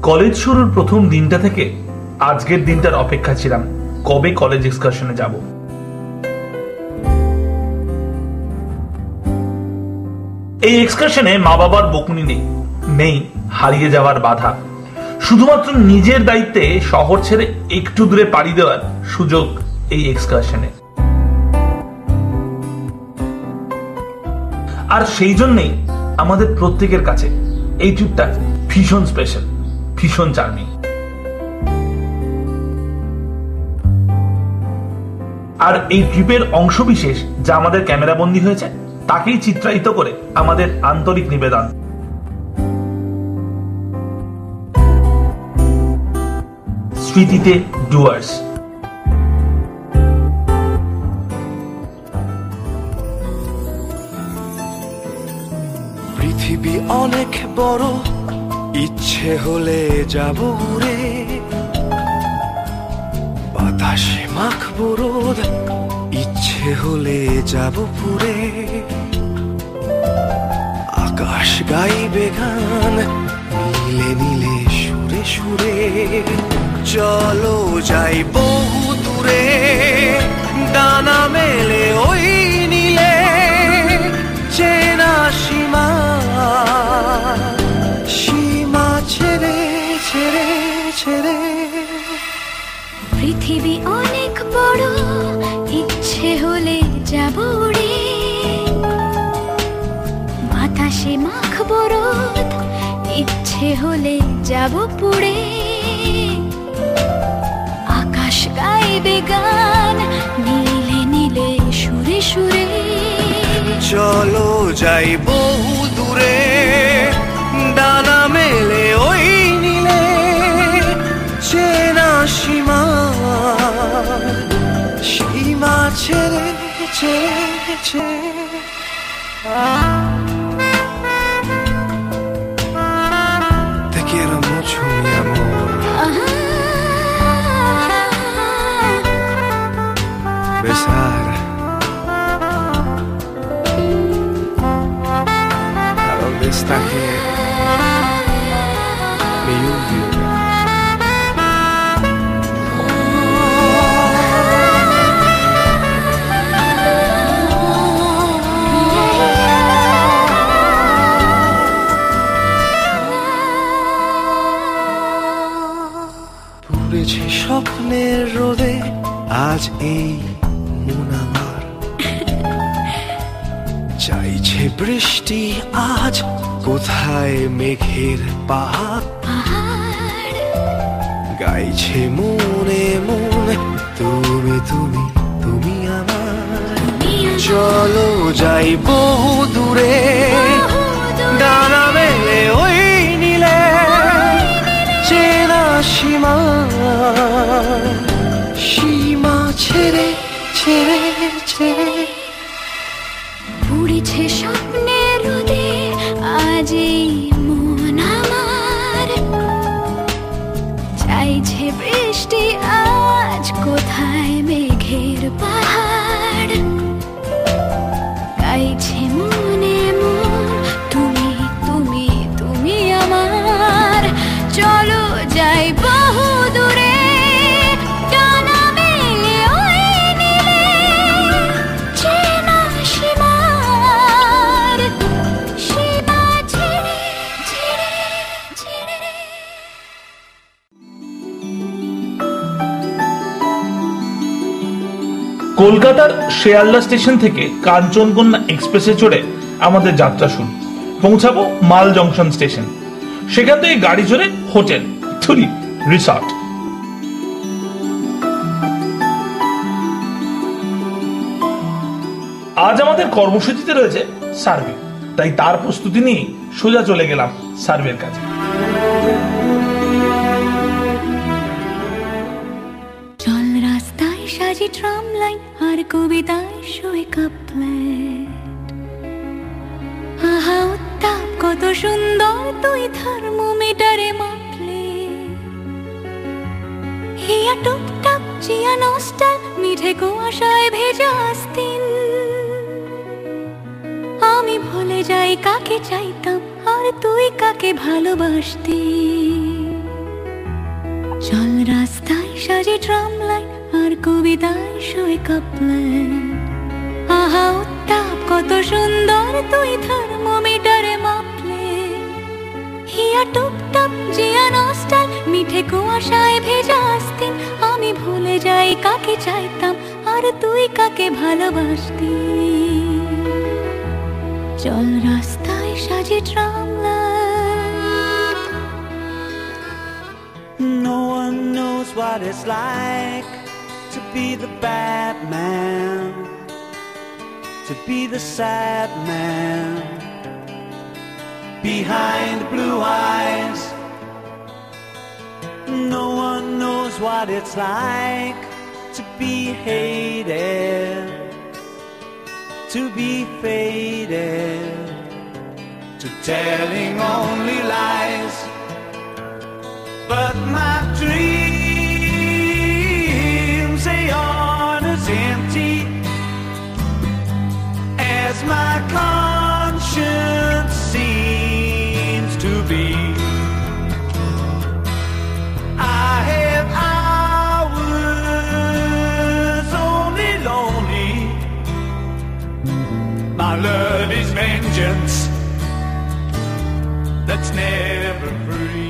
College শুরুর প্রথম দিনটা থেকে আজকের দিনটার অপেক্ষা ছিলাম, কবে কলেজ এক্সকারশনে যাব। এই এক্সকারশনে মা বাবার বকুনি নেই হারিয়ে যাওয়ার বাধা, শুধুমাত্র নিজের দায়িত্বে শহর ছেড়ে একটু দূরে পাড়ি দেওয়ার সুযোগ এই এক্সকারশনে। আর সেই জন্যই আমাদের প্রত্যেকের কাছে এই ট্রিপটা ভীষণ স্পেশাল, ভীষণ চার্মিং। আর এই ট্রিপের অংশবিশেষ যা আমাদের ক্যামেরা বন্দী হয়েছে তাকেই চিত্রায়িত করে আমাদের আন্তরিক নিবেদন। স্মৃতিতে ডুয়ার্স। পৃথিবী অনেক বড়, ইচ্ছে হলে যাব উড়ে, বাতাসে মাখবো রোদ, ইচ্ছে হলে যাব পুরে, আকাশ গাইবে গান নীলে নীলে সুরে সুরে, চলো যাই বহু দূরে, ডানা মেলে ওই নীলে, চেনা সীমা সীমা ছেড়ে ছেড়ে ছেড়ে। পৃথিবী অনেক বড়, ইচ্ছে হলে যাব উড়ে, বাতাসে মাখবো রোদ, ইচ্ছে হলে যাব পুড়ে, আকাশ গাইবে গান নীলে নীলে সুরে সুরে, চলো যাই বহু দূরে, ডানা মেলে ওই নীলে, চেনা সীমা সীমা ছেড়ে ছেড়ে ছেড়ে। Te quiero mucho, mi amor. Besar a dónde está que mi lluvia. পুড়েছে স্বপ্নের রোদে আজ এই মন আমার, চাইছে বৃষ্টি আজ কোথায় মেঘের পাহাড়, গাইছে মনে মনে তুমি তুমি তুমি আমার, চলো যাই বহু দূরে, ডানা মেলে ওই নীলে, চেনা সীমা সীমা ছেড়ে ছেড়ে ছেড়ে। পুড়েছে স্বপ্নের রোদে আজ এই মন আমার, চাইছে বৃষ্টি আজ কোথায় মেঘের পাহাড়, গাইছে মনে মন তুমি তুমি তুমি আমার, চলো যাই বহু দূরে, ডানা মেলে ওই নীলে, চেনা সীমার সীমা ছেড়ে ছেড়ে ছেড়ে। কলকাতার শেয়ালদা স্টেশন থেকে কাঞ্চনকন্যা এক্সপ্রেসে চড়ে আমাদের যাত্রা শুরু। পৌঁছাবো মাল জংশন স্টেশন, সেখান থেকে গাড়ি চড়ে হোটেল থুরি রিসর্ট। আজ আমাদের কর্মসূচিতে রয়েছে সার্ভে, তাই তার প্রস্তুতি নিয়ে সোজা চলে গেলাম সার্ভের কাছে। চল রাস্তায় সাজি ট্রাম লাইন আর কবিতায় শোয়ে কাপলেট, আহা উত্তাপ কত সুন্দর তুই থার্মোমিটারে মাপলে, হিয়া টুপটাপ চিয়া নস্টাল মিঠে কুয়াশায় ভেজা আস্তিন, আমি ভুলে যাই কাকে চাইতাম আর তুই কাকে ভালোবাসতি। রাস্তায় সাজে ট্রাম লাইন আর কবিতায় শোয় কাপলাইন। আহা উত্তাপ কত সুন্দর তুই থার্মোমিটারে মাপলে। হিয়া টুপটাপ জিয়া নস্টাল মিঠে কুয়াশায় ভেজা আস্তিন। আমি ভুলে যাই কাকে চাইতাম আর তুই কাকে ভালোবাসতি। চল রাস্তায় সাজে tram line. No one knows what it's like to be the bad man, to be the sad man behind blue eyes. No one knows what it's like to be hated, to be faded, to telling only lies. But my dreams, they aren't as empty as my conscience seems to be. I have hours only lonely. My love is vengeance that's never free.